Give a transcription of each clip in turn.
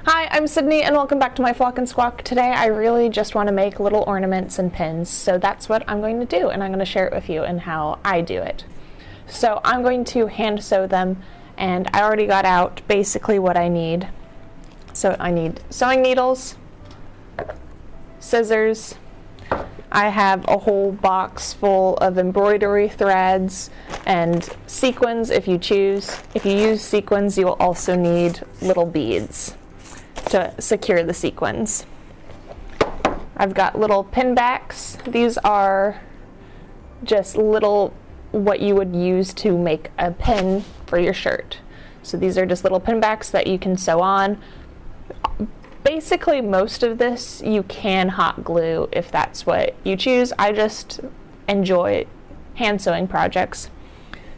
Hi, I'm Sydney and welcome back to my Flock and Squawk. Today I really just want to make little ornaments and pins, so that's what I'm going to do, and I'm going to share it with you and how I do it. So I'm going to hand sew them, and I already got out basically what I need. So I need sewing needles, scissors, I have a whole box full of embroidery threads and sequins if you choose. If you use sequins, you will also need little beads to secure the sequins. I've got little pin backs. These are just little what you would use to make a pin for your shirt. So these are just little pin backs that you can sew on. Basically most of this you can hot glue if that's what you choose. I just enjoy hand sewing projects.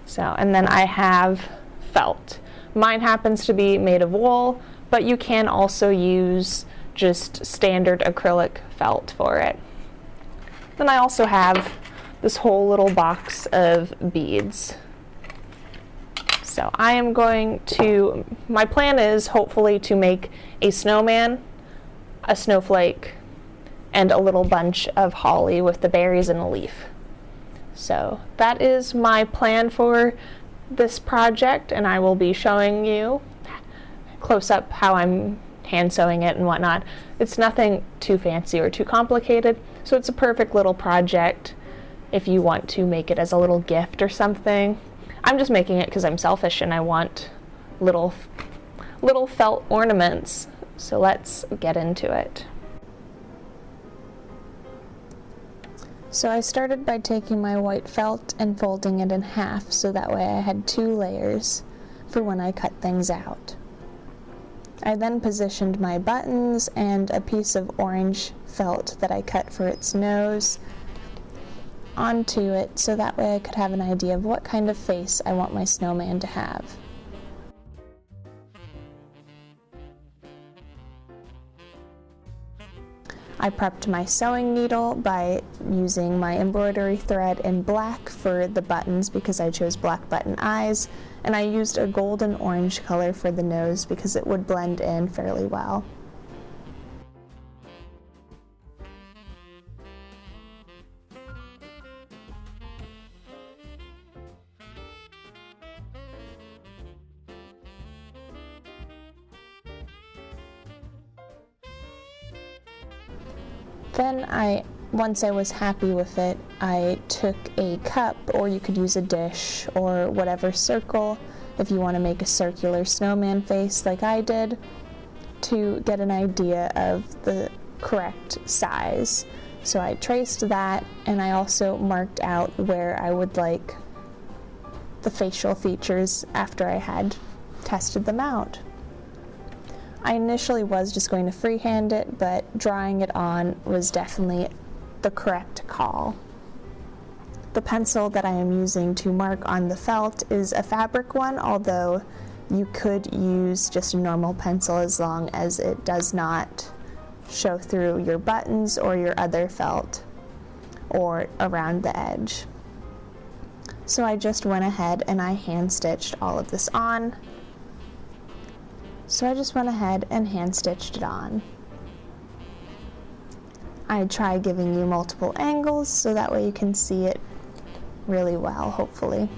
So, and then I have felt. Mine happens to be made of wool, but you can also use just standard acrylic felt for it. Then I also have this whole little box of beads. So I am going to, my plan is hopefully to make a snowman, a snowflake, and a little bunch of holly with the berries and a leaf. So that is my plan for this project, and I will be showing you close up how I'm hand sewing it and whatnot. It's nothing too fancy or too complicated, so it's a perfect little project if you want to make it as a little gift or something. I'm just making it because I'm selfish and I want little felt ornaments. So let's get into it. So I started by taking my white felt and folding it in half so that way I had 2 layers for when I cut things out. I then positioned my buttons and a piece of orange felt that I cut for its nose onto it so that way I could have an idea of what kind of face I want my snowman to have. I prepped my sewing needle by using my embroidery thread in black for the buttons because I chose black button eyes, and I used a golden orange color for the nose because it would blend in fairly well. Then once I was happy with it, I took a cup, or you could use a dish or whatever circle if you want to make a circular snowman face like I did, to get an idea of the correct size. So I traced that, and I also marked out where I would like the facial features after I had tested them out. I initially was just going to freehand it, but drawing it on was definitely the correct call. The pencil that I am using to mark on the felt is a fabric one, although you could use just a normal pencil as long as it does not show through your buttons or your other felt or around the edge. So I just went ahead and I hand stitched all of this on. So I just went ahead and hand stitched it on. I try giving you multiple angles so that way you can see it really well, hopefully.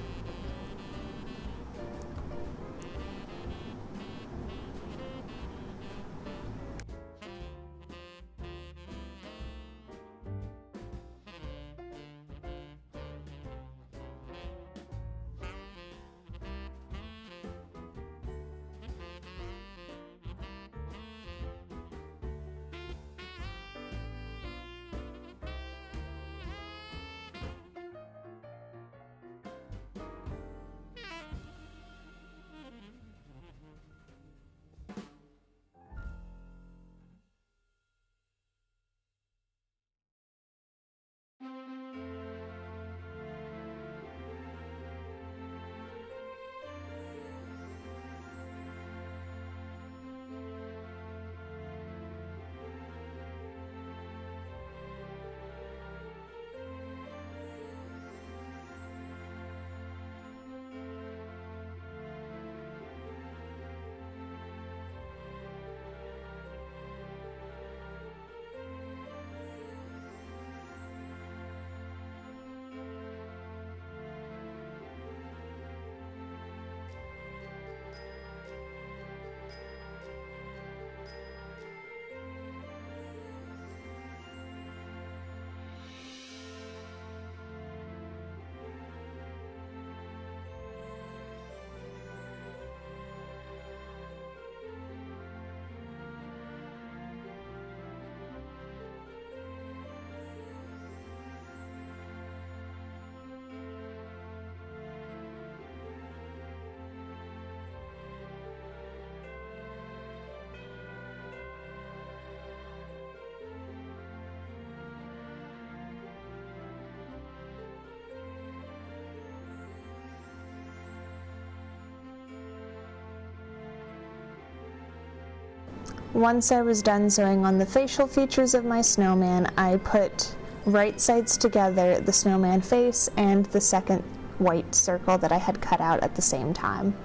Once I was done sewing on the facial features of my snowman, I put right sides together the snowman face and the second white circle that I had cut out at the same time.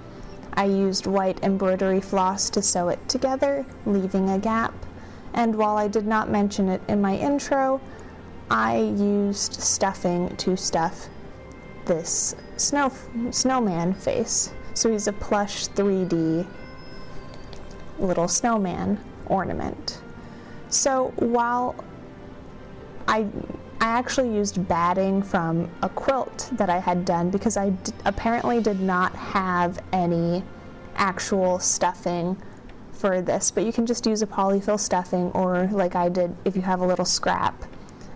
I used white embroidery floss to sew it together, leaving a gap, and while I did not mention it in my intro, I used stuffing to stuff this snowman face. So he's a plush 3D little snowman ornament. So while I actually used batting from a quilt that I had done because I apparently did not have any actual stuffing for this, but you can just use a polyfill stuffing, or like I did, if you have a little scrap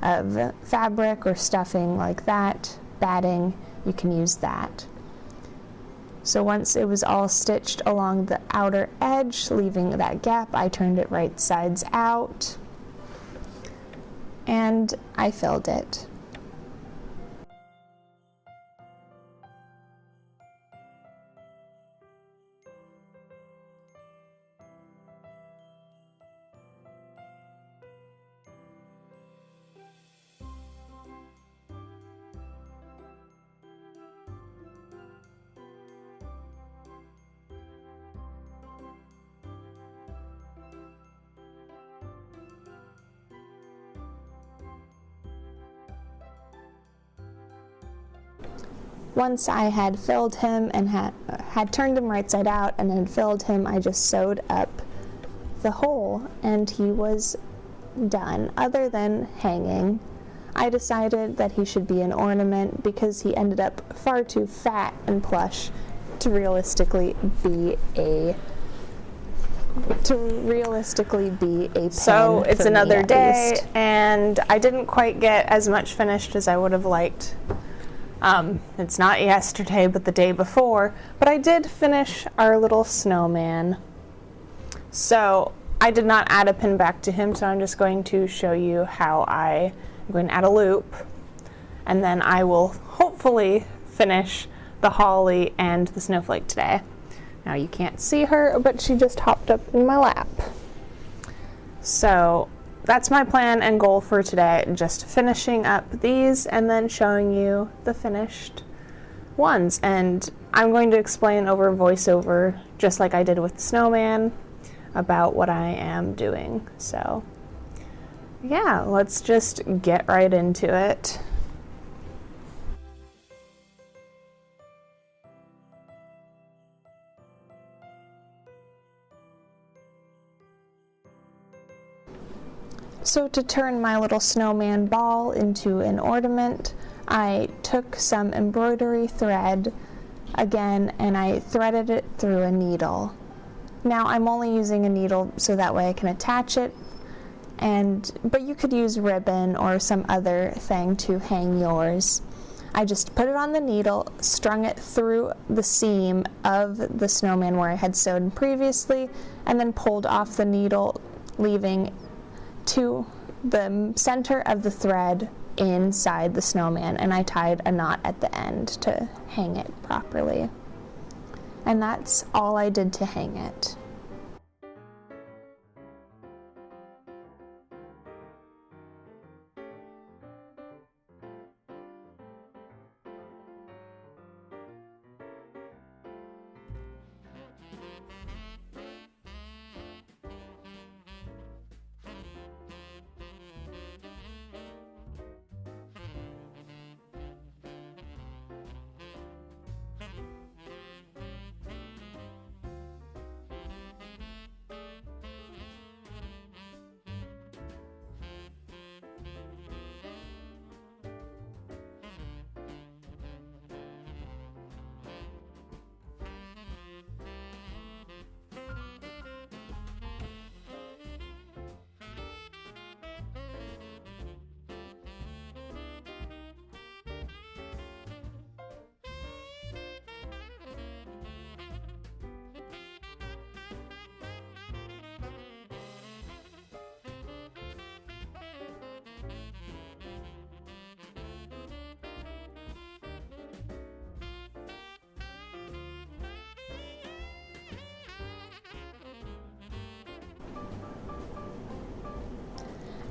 of fabric or stuffing like that, batting, you can use that. So once it was all stitched along the outer edge, leaving that gap, I turned it right sides out and I filled it. Once I had filled him and had turned him right side out and had filled him, I just sewed up the hole and he was done. Other than hanging, I decided that he should be an ornament because he ended up far too fat and plush to realistically be a pin. So it's another day and I didn't quite get as much finished as I would have liked. It's not yesterday, but the day before, but I did finish our little snowman. So I did not add a pin back to him, so I'm just going to show you how I'm going to add a loop, and then I will hopefully finish the holly and the snowflake today. Now you can't see her, but she just hopped up in my lap. So that's my plan and goal for today, just finishing up these and then showing you the finished ones. And I'm going to explain over voiceover, just like I did with the snowman, about what I am doing. So yeah, let's just get right into it. So to turn my little snowman ball into an ornament, I took some embroidery thread again and I threaded it through a needle. Now I'm only using a needle so that way I can attach it, but you could use ribbon or some other thing to hang yours. I just put it on the needle, strung it through the seam of the snowman where I had sewed previously, and then pulled off the needle, leaving to the center of the thread inside the snowman, and I tied a knot at the end to hang it properly. And that's all I did to hang it.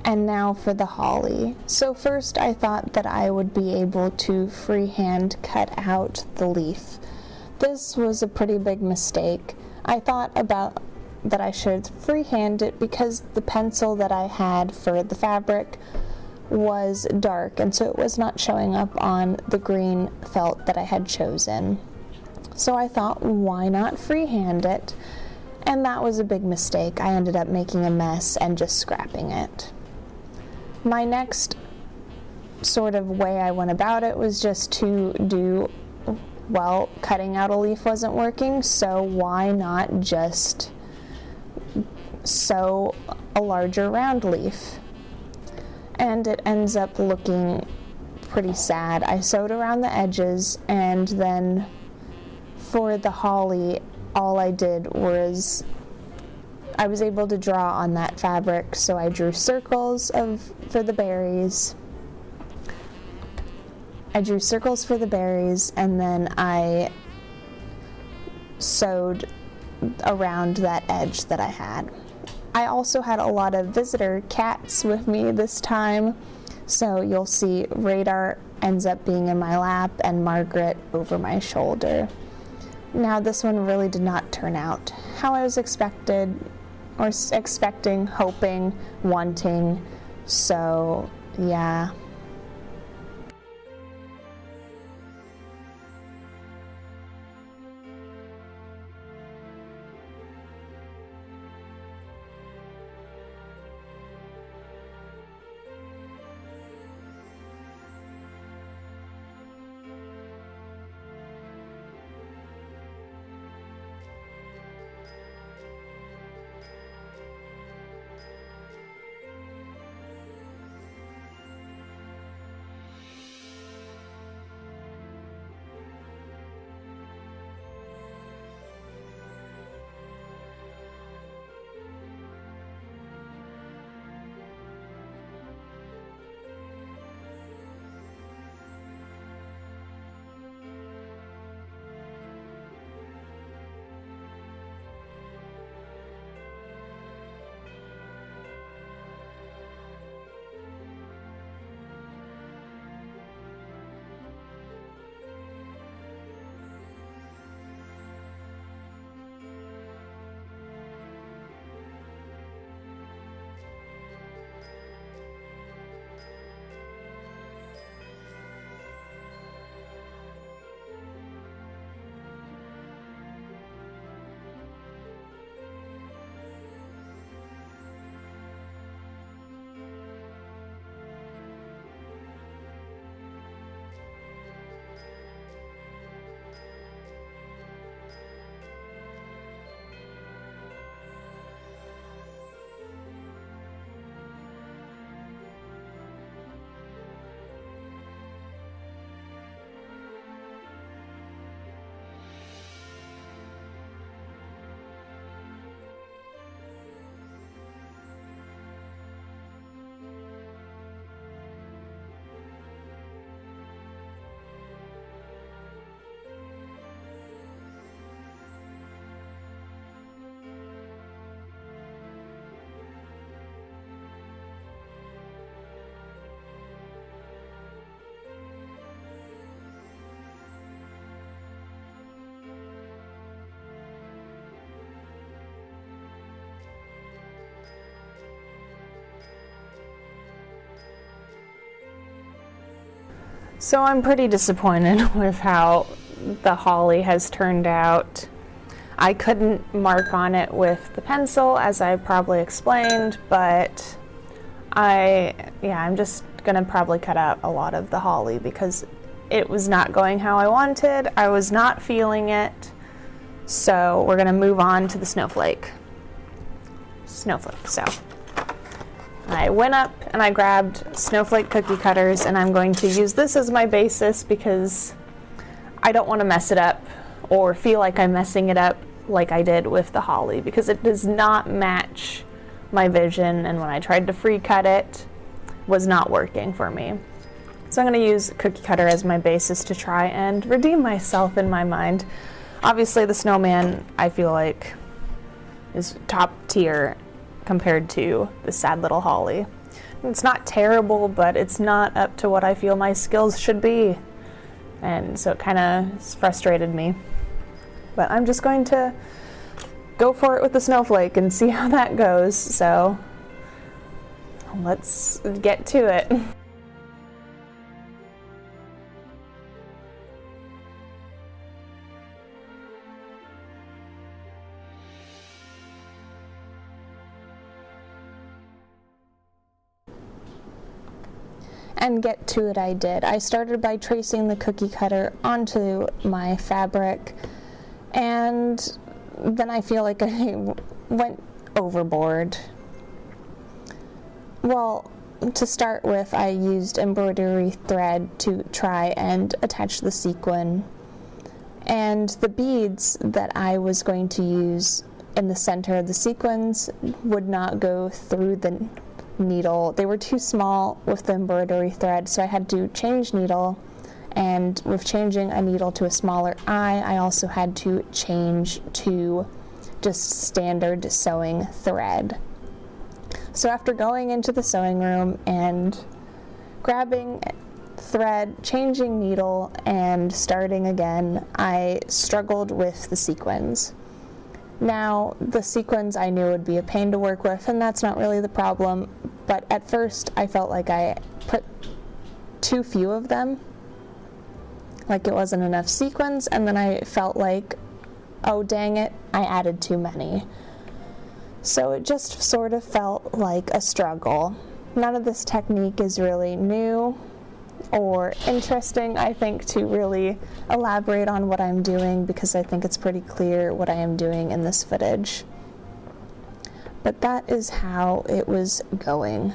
And now for the holly. So first I thought that I would be able to freehand cut out the leaf. This was a pretty big mistake. I thought about that I should freehand it because the pencil that I had for the fabric was dark, and so it was not showing up on the green felt that I had chosen. So I thought, why not freehand it? And that was a big mistake. I ended up making a mess and just scrapping it. My next sort of way I went about it was just to do, well, cutting out a leaf wasn't working, so why not just sew a larger round leaf? And it ends up looking pretty sad. I sewed around the edges, and then for the holly, all I did was I was able to draw on that fabric, so I drew circles for the berries. I drew circles for the berries, and then I sewed around that edge that I had. I also had a lot of visitor cats with me this time, so you'll see Radar ends up being in my lap and Margaret over my shoulder. Now this one really did not turn out how I was expecting, hoping, wanting, so yeah. So I'm pretty disappointed with how the holly has turned out. I couldn't mark on it with the pencil, as I probably explained, but I'm just gonna probably cut out a lot of the holly because it was not going how I wanted. I was not feeling it. So we're gonna move on to the snowflake. So I went up and I grabbed snowflake cookie cutters, and I'm going to use this as my basis because I don't want to mess it up or feel like I'm messing it up like I did with the holly, because it does not match my vision, and when I tried to free cut it was not working for me. So I'm going to use cookie cutter as my basis to try and redeem myself in my mind. Obviously the snowman I feel like is top tier compared to the sad little holly. It's not terrible, but it's not up to what I feel my skills should be. And so it kind of frustrated me. But I'm just going to go for it with the snowflake and see how that goes. So let's get to it. And get to it I did. I started by tracing the cookie cutter onto my fabric, and then I feel like I went overboard. Well, to start with, I used embroidery thread to try and attach the sequin, and the beads that I was going to use in the center of the sequins would not go through the needle. They were too small with the embroidery thread, so I had to change needle, and with changing a needle to a smaller eye, I also had to change to just standard sewing thread. So after going into the sewing room and grabbing thread, changing needle, and starting again, I struggled with the sequins. Now, the sequins I knew would be a pain to work with, and that's not really the problem, but at first I felt like I put too few of them, like it wasn't enough sequins, and then I felt like, oh dang it, I added too many. So it just sort of felt like a struggle. None of this technique is really new or interesting, I think, to really elaborate on what I'm doing, because I think it's pretty clear what I am doing in this footage. But that is how it was going.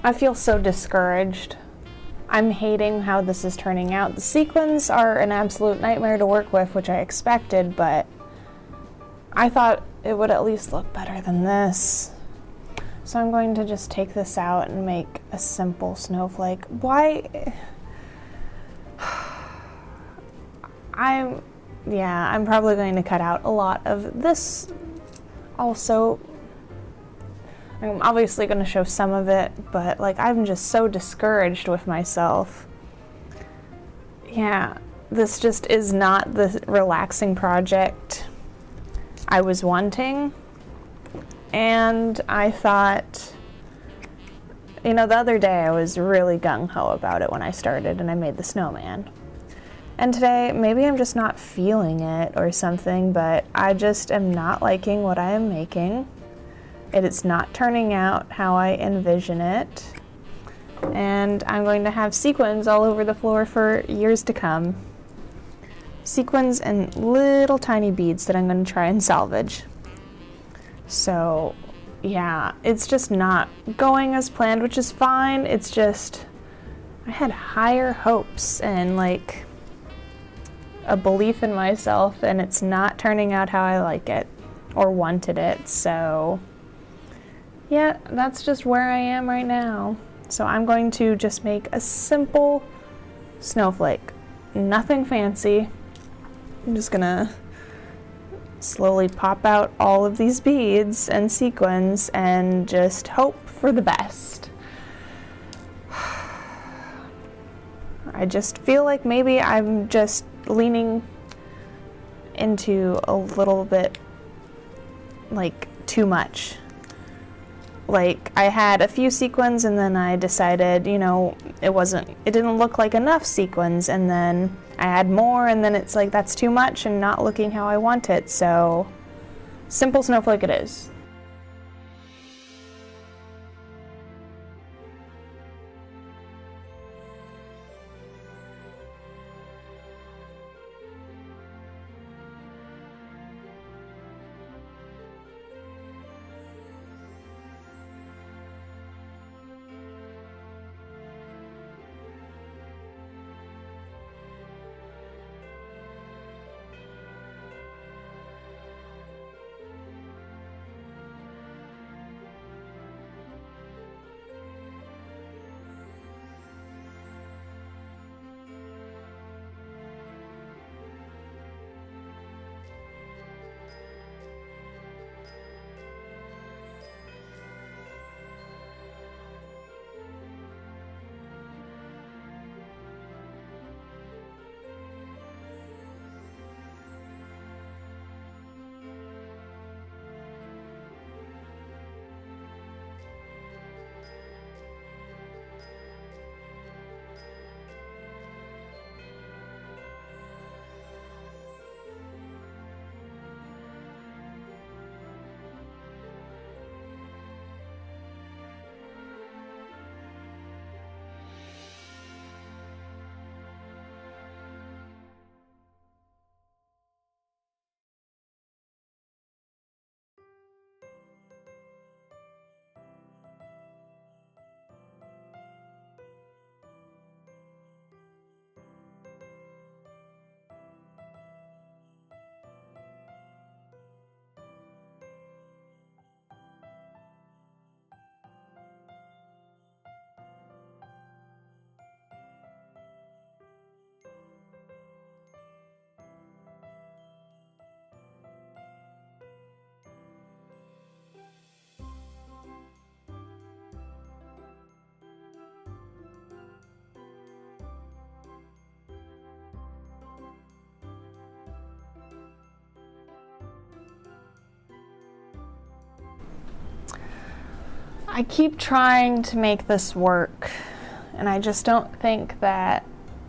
I feel so discouraged. I'm hating how this is turning out. The sequins are an absolute nightmare to work with, which I expected, but I thought it would at least look better than this. So I'm going to just take this out and make a simple snowflake. Why? I'm yeah, I'm probably going to cut out a lot of this also. I'm obviously going to show some of it, but like I'm just so discouraged with myself. Yeah, this just is not the relaxing project I was wanting. And I thought, you know, the other day I was really gung-ho about it when I started and I made the snowman. And today, maybe I'm just not feeling it or something, but I just am not liking what I am making. It is not turning out how I envision it. And I'm going to have sequins all over the floor for years to come. Sequins and little tiny beads that I'm going to try and salvage. So, yeah, it's just not going as planned, which is fine. It's just, I had higher hopes and like a belief in myself, and it's not turning out how I like it or wanted it. So, yeah, that's just where I am right now. So I'm going to just make a simple snowflake. Nothing fancy. I'm just gonna slowly pop out all of these beads and sequins and just hope for the best. I just feel like maybe I'm just leaning into a little bit like too much. Like I had a few sequins and then I decided, you know, it didn't look like enough sequins, and then I had more and then it's like that's too much and not looking how I want it. So simple snowflake it is. I keep trying to make this work, and I just don't think that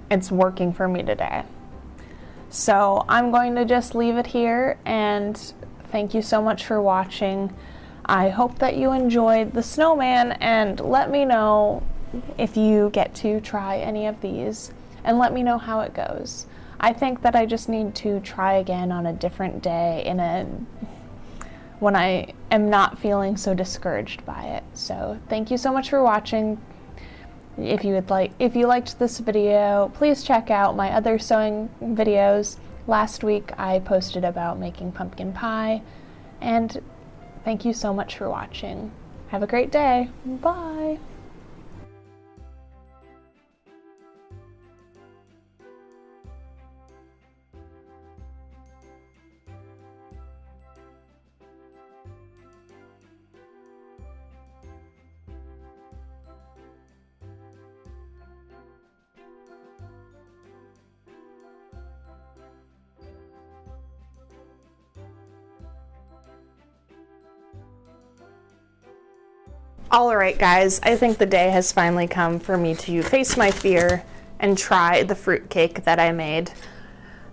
it's working for me today. So I'm going to just leave it here, and thank you so much for watching. I hope that you enjoyed the snowman, and let me know if you get to try any of these, and let me know how it goes. I think that I just need to try again on a different day when I am not feeling so discouraged by it. So thank you so much for watching. If you liked this video, please check out my other sewing videos. Last week I posted about making pumpkin pie, and thank you so much for watching. Have a great day. Bye. All right, guys, I think the day has finally come for me to face my fear and try the fruitcake that I made.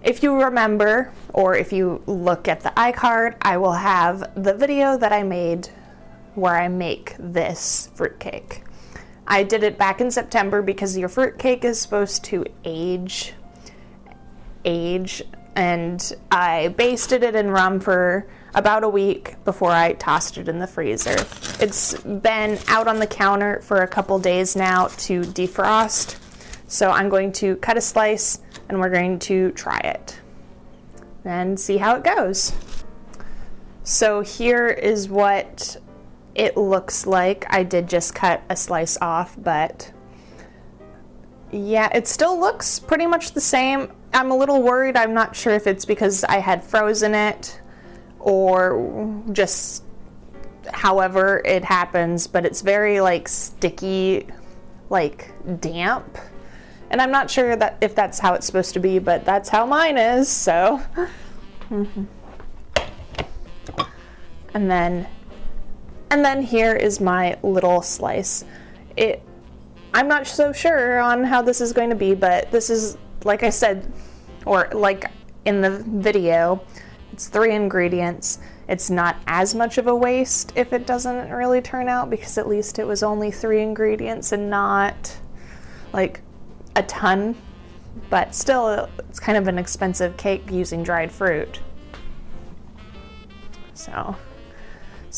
If you remember, or if you look at the iCard, I will have the video that I made where I make this fruitcake. I did it back in September because your fruitcake is supposed to age, and I basted it in rum for about a week before I tossed it in the freezer. It's been out on the counter for a couple days now to defrost, so I'm going to cut a slice and we're going to try it and see how it goes. So here is what it looks like. I did just cut a slice off, but yeah, it still looks pretty much the same. I'm a little worried. I'm not sure if it's because I had frozen it or just however it happens, but it's very like sticky, like damp. And I'm not sure that if that's how it's supposed to be, but that's how mine is, so. And then here is my little slice. I'm not so sure on how this is going to be, but this is, like I said, or like in the video, it's 3 ingredients. It's not as much of a waste if it doesn't really turn out, because at least it was only 3 ingredients and not like a ton, but still it's kind of an expensive cake using dried fruit. So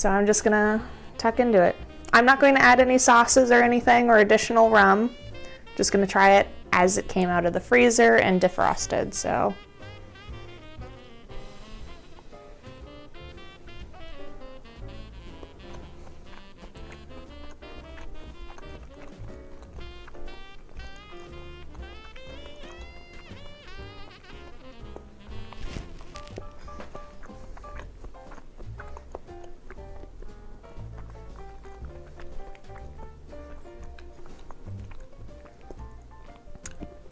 I'm just gonna tuck into it. I'm not going to add any sauces or anything or additional rum. Just gonna try it as it came out of the freezer and defrosted, so.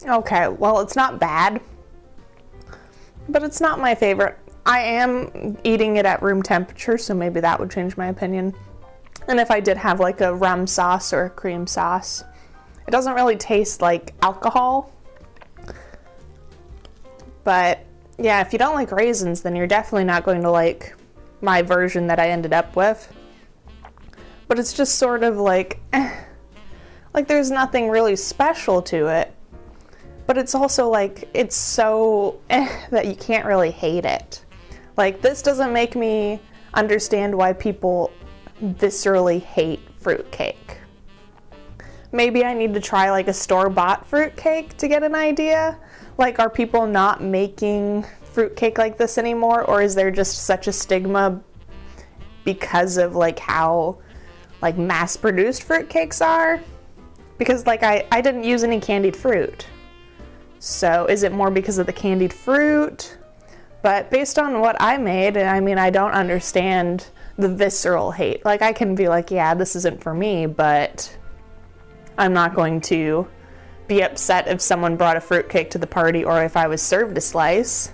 Okay, well, it's not bad, but it's not my favorite. I am eating it at room temperature, so maybe that would change my opinion. And if I did have like a rum sauce or a cream sauce, it doesn't really taste like alcohol. But yeah, if you don't like raisins, then you're definitely not going to like my version that I ended up with. But it's just sort of like, like there's nothing really special to it. But it's also like, it's so that you can't really hate it. Like, this doesn't make me understand why people viscerally hate fruitcake. Maybe I need to try like a store-bought fruitcake to get an idea. Like, are people not making fruitcake like this anymore? Or is there just such a stigma because of like how like mass-produced fruitcakes are? Because like I didn't use any candied fruit. So is it more because of the candied fruit? But based on what I made, I mean, I don't understand the visceral hate. Like, I can be like, yeah, this isn't for me, but I'm not going to be upset if someone brought a fruitcake to the party or if I was served a slice.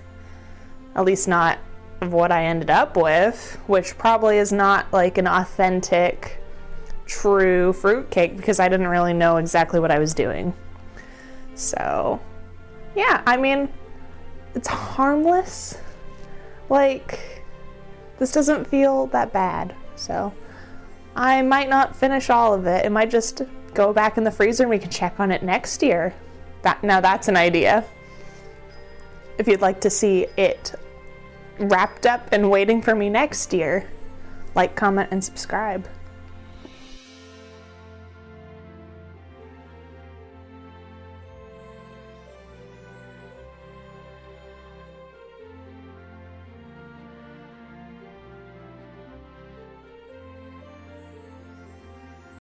At least not of what I ended up with, which probably is not like an authentic, true fruitcake because I didn't really know exactly what I was doing. So yeah, I mean, it's harmless. Like, this doesn't feel that bad. So I might not finish all of it. It might just go back in the freezer and we can check on it next year. Now that's an idea. If you'd like to see it wrapped up and waiting for me next year, like, comment, and subscribe.